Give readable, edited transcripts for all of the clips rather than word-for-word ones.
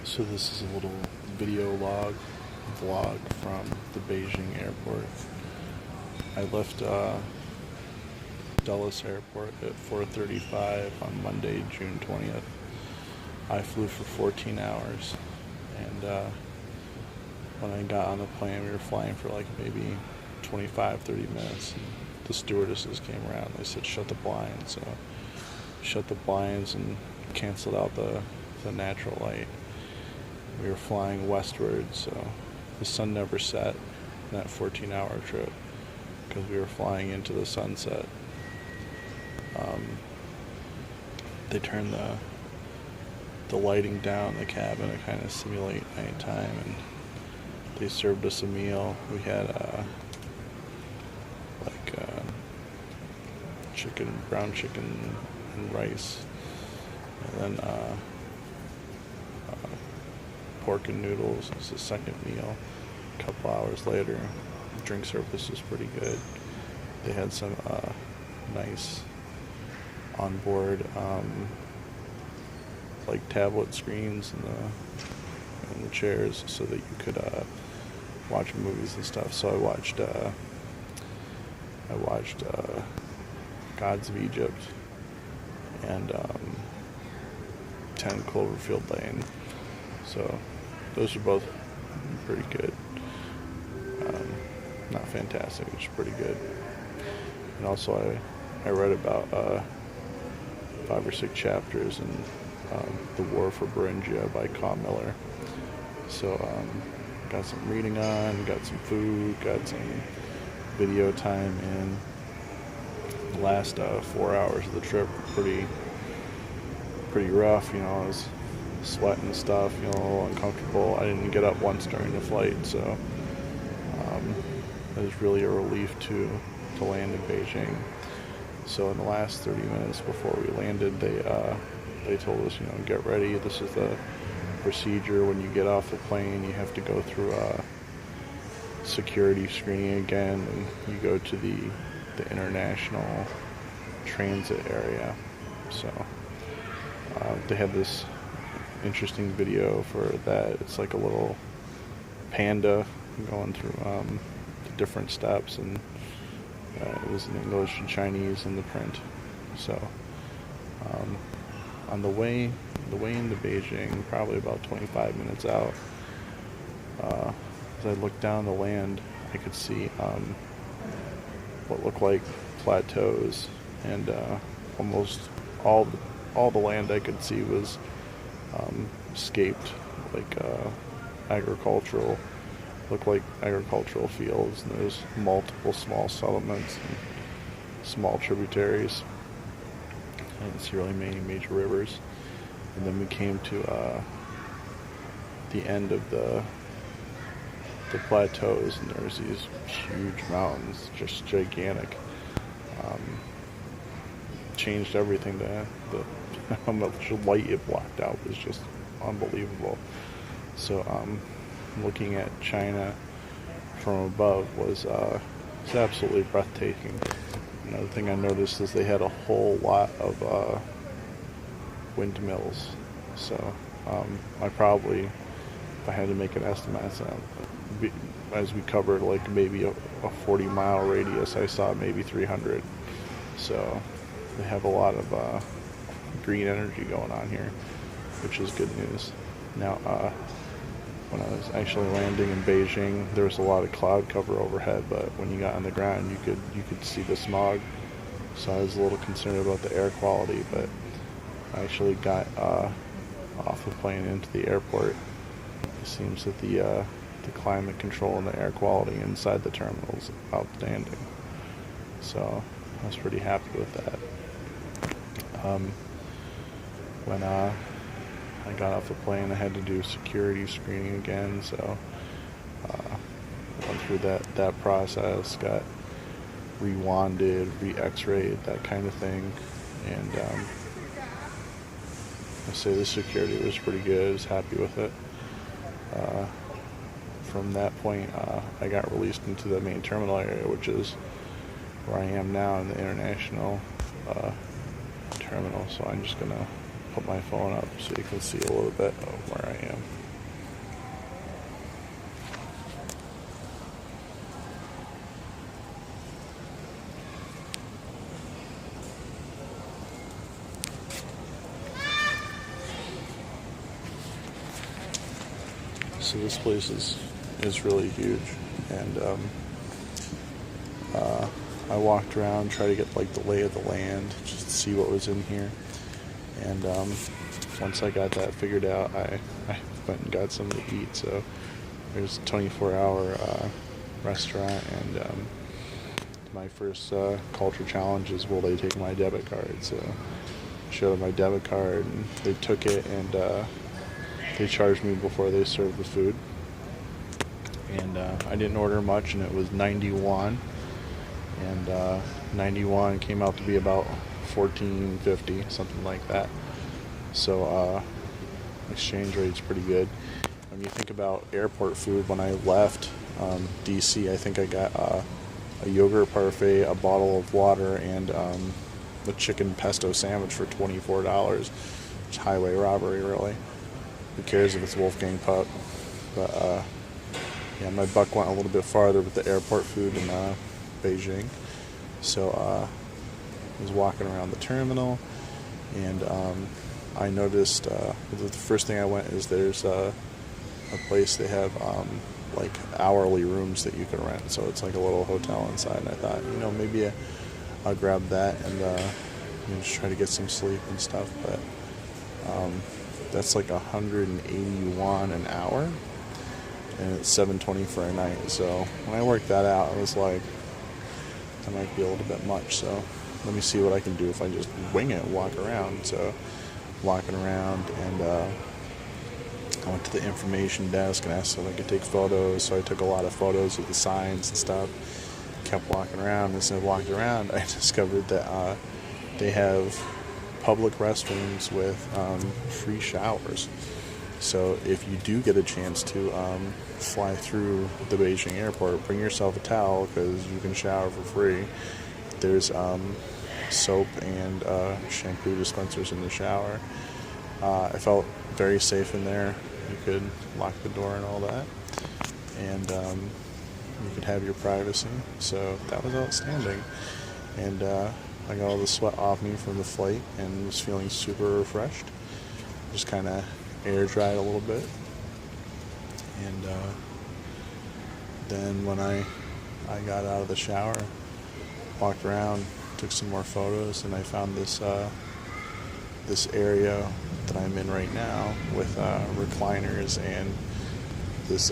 So this is a little video vlog from the Beijing airport. I left Dulles Airport at 4:35 on Monday, June 20th. I flew for 14 hours, and when I got on the plane, we were flying for like maybe 25-30 minutes. And the stewardesses came around. They said, "Shut the blinds." So shut the blinds and canceled out the natural light. We were flying westward, so the sun never set in that 14-hour trip because we were flying into the sunset. They turned the lighting down in the cabin to kind of simulate nighttime, and they served us a meal. We had brown chicken and rice, and then pork and noodles was the second meal. A couple hours later, the drink service was pretty good. They had some nice onboard like tablet screens in the chairs so that you could watch movies and stuff. So I watched Gods of Egypt and 10 Cloverfield Lane. So those are both pretty good. Not fantastic, just pretty good. And also I read about 5 or 6 chapters in The War for Beringia by Con Miller. So got some reading on, got some food, got some video time in. The last 4 hours of the trip were pretty rough. I was sweating and stuff, a little uncomfortable. I didn't get up once during the flight, so it was really a relief to land in Beijing. So in the last 30 minutes before we landed, they told us, get ready. This is the procedure. When you get off the plane, you have to go through a security screening again, and you go to the international transit area. So they had this interesting video for that. It's like a little panda going through the different steps, and it was in English and Chinese in the print. So on the way into Beijing, probably about 25 minutes out, as I looked down the land, I could see what looked like plateaus, and almost all the land I could see was scaped, like looked like agricultural fields, and there's multiple small settlements and small tributaries. I didn't see really many major rivers. And then we came to the end of the plateaus, and there's these huge mountains, just gigantic. Changed everything. How much light it blocked out was just unbelievable. So looking at China from above was absolutely breathtaking. Another thing I noticed is they had a whole lot of windmills. So I probably, if I had to make an estimate, as we covered like maybe a 40-mile radius, I saw maybe 300. So they have a lot of green energy going on here, which is good news. Now, when I was actually landing in Beijing, there was a lot of cloud cover overhead, but when you got on the ground, you could see the smog. So I was a little concerned about the air quality, but I actually got off the plane into the airport. It seems that the climate control and the air quality inside the terminal is outstanding. So I was pretty happy with that. When I got off the plane, I had to do security screening again, so went through that process, got re-wanded, re-x-rayed, that kind of thing, and I say the security was pretty good. I was happy with it. From that point, I got released into the main terminal area, which is where I am now in the international terminal, so I'm just gonna put my phone up so you can see a little bit of where I am. So this place is really huge, and I walked around, tried to get like the lay of the land, just to see what was in here. And once I got that figured out, I went and got something to eat. So there's a 24-hour restaurant, and my first culture challenge is, will they take my debit card? So I showed them my debit card, and they took it, and they charged me before they served the food. And I didn't order much, and it was 91. And 91 came out to be about $14.50, something like that. So exchange rate's pretty good. When you think about airport food, when I left DC, I think I got a yogurt parfait, a bottle of water, and a chicken pesto sandwich for $24. It's highway robbery, really. Who cares if it's Wolfgang Puck? But yeah, my buck went a little bit farther with the airport food in Beijing. So I was walking around the terminal, and I noticed the first thing I went is there's a place they have like hourly rooms that you can rent. So it's like a little hotel inside. And I thought, maybe I'll grab that and just try to get some sleep and stuff. But that's like 180 yuan an hour, and it's $7.20 for a night. So when I worked that out, I was like, that might be a little bit much. So let me see what I can do if I just wing it and walk around. So walking around, and I went to the information desk and asked if I could take photos. So I took a lot of photos of the signs and stuff. Kept walking around, and as I walked around, I discovered that they have public restrooms with free showers. So if you do get a chance to fly through the Beijing airport, bring yourself a towel, because you can shower for free. There's soap and shampoo dispensers in the shower. I felt very safe in there. You could lock the door and all that, and you could have your privacy. So that was outstanding. And I got all the sweat off me from the flight and was feeling super refreshed. Just kind of air dried a little bit. And then when I got out of the shower, walked around, took some more photos, and I found this this area that I'm in right now with recliners and this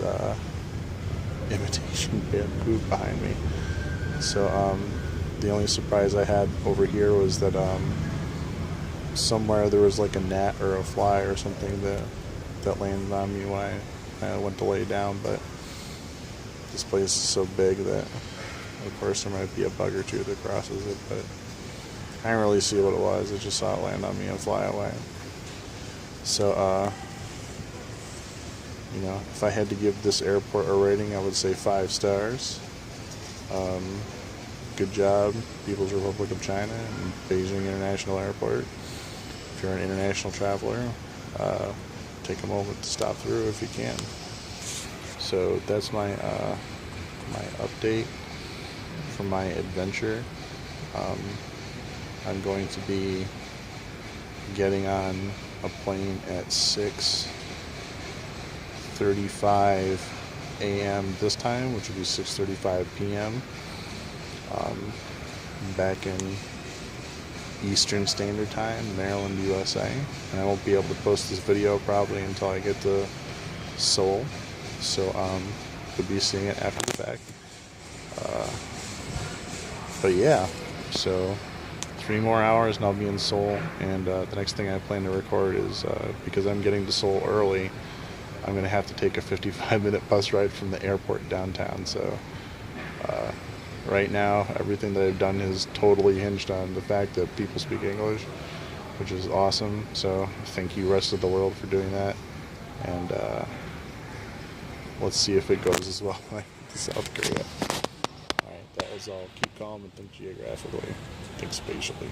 imitation bamboo behind me. So the only surprise I had over here was that somewhere there was like a gnat or a fly or something that landed on me when I went to lay down. But this place is so big that, of course, there might be a bug or two that crosses it, but I didn't really see what it was. I just saw it land on me and fly away. So, if I had to give this airport a rating, I would say 5 stars. Good job, People's Republic of China and Beijing International Airport. If you're an international traveler, take a moment to stop through if you can. So that's my my update for my adventure. I'm going to be getting on a plane at 6:35 a.m. this time, which will be 6:35 p.m. Back in Eastern Standard Time, Maryland, USA. And I won't be able to post this video probably until I get to Seoul. So you'll be seeing it after the fact. But yeah, so 3 more hours and I'll be in Seoul. And the next thing I plan to record is, because I'm getting to Seoul early, I'm going to have to take a 55-minute bus ride from the airport downtown. So right now, everything that I've done is totally hinged on the fact that people speak English, which is awesome. So thank you, rest of the world, for doing that. And let's see if it goes as well like South Korea. Alright, that was all. Keep calm and think geographically. Think spatially.